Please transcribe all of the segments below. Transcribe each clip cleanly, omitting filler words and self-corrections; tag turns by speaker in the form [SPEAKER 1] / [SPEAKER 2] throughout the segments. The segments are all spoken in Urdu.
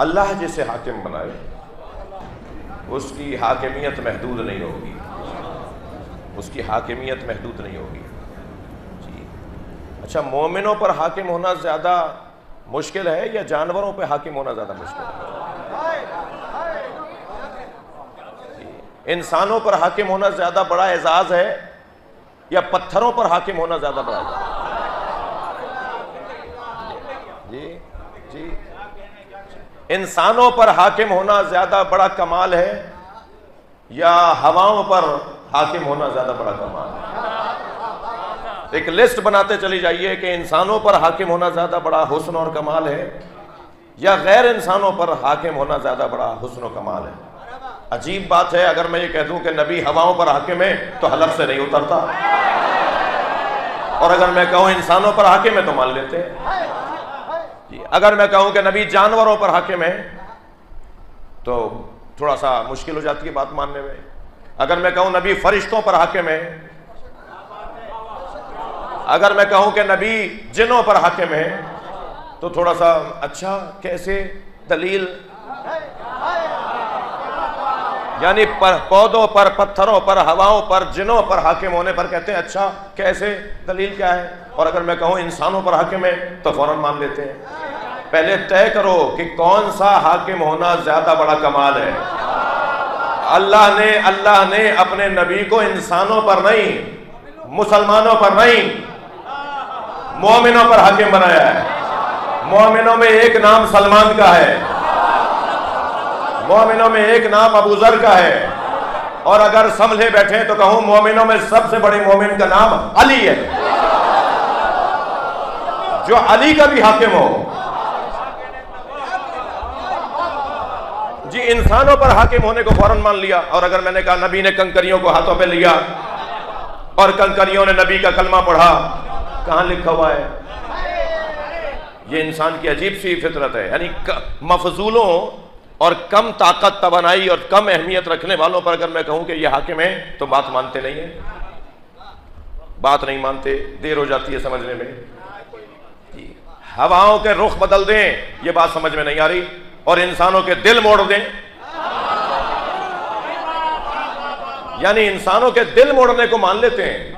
[SPEAKER 1] اللہ جسے حاکم بنائے اس کی حاکمیت محدود نہیں ہوگی، اس کی حاکمیت محدود نہیں ہوگی۔ جی اچھا، مومنوں پر حاکم ہونا زیادہ مشکل ہے یا جانوروں پہ حاکم ہونا زیادہ مشکل ہے؟ انسانوں پر حاکم ہونا زیادہ بڑا اعزاز ہے یا پتھروں پر حاکم ہونا زیادہ بڑا اعزاز ہے؟ جی جی انسانوں پر حاکم ہونا زیادہ بڑا کمال ہے یا ہواؤں پر حاکم ہونا زیادہ بڑا کمال ہے؟ ایک لسٹ بناتے چلی جائیے کہ انسانوں پر حاکم ہونا زیادہ بڑا حسن اور کمال ہے یا غیر انسانوں پر حاکم ہونا زیادہ بڑا حسن و کمال ہے۔ عجیب بات ہے، اگر میں یہ کہہ دوں کہ نبی ہواؤں پر حاکم ہے تو حلق سے نہیں اترتا، اور اگر میں کہوں انسانوں پر حاکم ہے تو مان لیتے ہیں۔ اگر میں کہوں کہ نبی جانوروں پر حاکم ہے تو تھوڑا سا مشکل ہو جاتی ہے بات ماننے میں۔ اگر میں کہوں نبی فرشتوں پر حاکم ہے، اگر میں کہوں کہ نبی جنوں پر حاکم ہے تو تھوڑا سا اچھا کیسے دلیل؟ یعنی پودوں پر، پتھروں پر، ہواؤں پر، جنوں پر حاکم ہونے پر کہتے ہیں اچھا کیسے، دلیل کیا ہے؟ اور اگر میں کہوں انسانوں پر حاکم ہے تو فوراً مان لیتے ہیں۔ پہلے طے کرو کہ کون سا حاکم ہونا زیادہ بڑا کمال ہے۔ اللہ نے اپنے نبی کو انسانوں پر نہیں، مسلمانوں پر نہیں، مومنوں پر حاکم بنایا ہے۔ مومنوں میں ایک نام سلمان کا ہے، مومنوں میں ایک نام ابو ذر کا ہے، اور اگر سمجھے بیٹھے تو کہوں مومنوں میں سب سے بڑے مومن کا نام علی ہے، جو علی کا بھی حاکم ہو۔ جی انسانوں پر حاکم ہونے کو فوراً مان لیا، اور اگر میں نے کہا نبی نے کنکریوں کو ہاتھوں پہ لیا اور کنکریوں نے نبی کا کلمہ پڑھا، کہاں لکھا ہوا ہے؟ یہ انسان کی عجیب سی فطرت ہے، یعنی مفضولوں اور کم طاقت، توانائی اور کم اہمیت رکھنے والوں پر اگر میں کہوں کہ یہ حاکم ہے تو بات مانتے نہیں ہیں، بات نہیں مانتے، دیر ہو جاتی ہے سمجھنے میں۔ ہواؤں کے رخ بدل دیں، یہ بات سمجھ میں نہیں آ رہی، اور انسانوں کے دل موڑ دیں، یعنی انسانوں کے دل موڑنے کو مان لیتے ہیں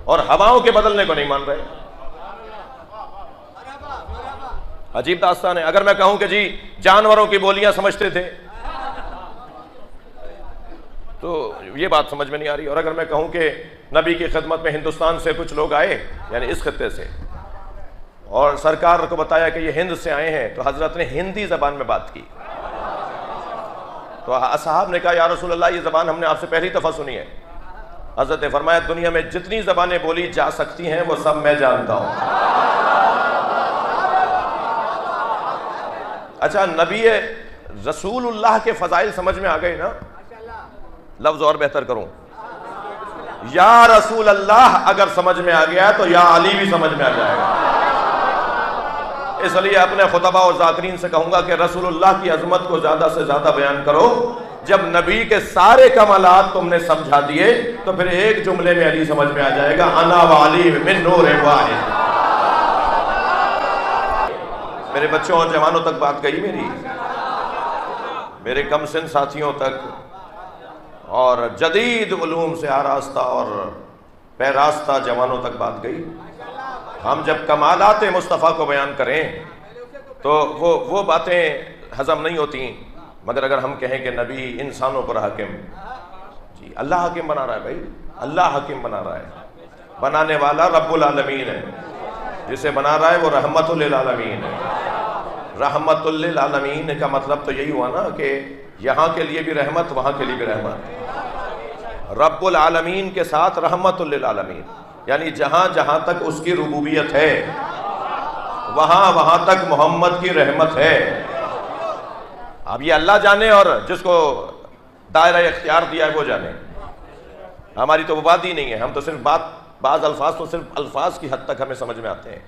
[SPEAKER 1] اور ہواؤں کے بدلنے کو نہیں مان رہے۔ عجیب داستان ہے۔ اگر میں کہوں کہ جی جانوروں کی بولیاں سمجھتے تھے تو یہ بات سمجھ میں نہیں آ رہی، اور اگر میں کہوں کہ نبی کی خدمت میں ہندوستان سے کچھ لوگ آئے، یعنی اس خطے سے، اور سرکار کو بتایا کہ یہ ہند سے آئے ہیں، تو حضرت نے ہندی زبان میں بات کی، تو اصحاب نے کہا یا رسول اللہ یہ زبان ہم نے آپ سے پہلی دفعہ سنی ہے۔ حضرت نے فرمایا دنیا میں جتنی زبانیں بولی جا سکتی ہیں وہ سب میں جانتا ہوں۔ اچھا، نبی رسول اللہ کے فضائل سمجھ میں آ گئے نا؟ لفظ اور بہتر کروں، یا رسول اللہ اگر سمجھ میں آ گیا تو یا علی بھی سمجھ میں آ جائے گا۔ اس لیے اپنے خطبہ اور ذاکرین سے کہوں گا کہ رسول اللہ کی عظمت کو زیادہ سے زیادہ بیان کرو۔ جب نبی کے سارے کمالات تم نے سمجھا دیے تو پھر ایک جملے میں علی سمجھ میں آ جائے گا، انا وعلی من نور واحد۔ میرے بچوں اور جوانوں تک بات گئی میری، میرے کم سن ساتھیوں تک، اور جدید علوم سے آراستہ اور پیراستہ جوانوں تک بات گئی۔ ہم جب کمالات مصطفیٰ کو بیان کریں تو وہ باتیں ہضم نہیں ہوتی، مگر اگر ہم کہیں کہ نبی انسانوں پر حاکم، جی اللہ حاکم بنا رہا ہے بھائی، اللہ حاکم بنا رہا ہے، بنانے والا رب العالمین ہے، جسے بنا رہا ہے وہ رحمت للعالمین ہے۔ رحمت للعالمین کا مطلب تو یہی ہوا نا کہ یہاں کے لیے بھی رحمت، وہاں کے لیے بھی رحمت۔ رب العالمین کے ساتھ رحمت للعالمین، یعنی جہاں جہاں تک اس کی ربوبیت ہے وہاں تک محمد کی رحمت ہے۔ اب یہ اللہ جانے اور جس کو دائرہ اختیار دیا ہے وہ جانے، ہماری تو وہ بات ہی نہیں ہے، ہم تو صرف بعض الفاظ تو صرف الفاظ کی حد تک ہمیں سمجھ میں آتے ہیں۔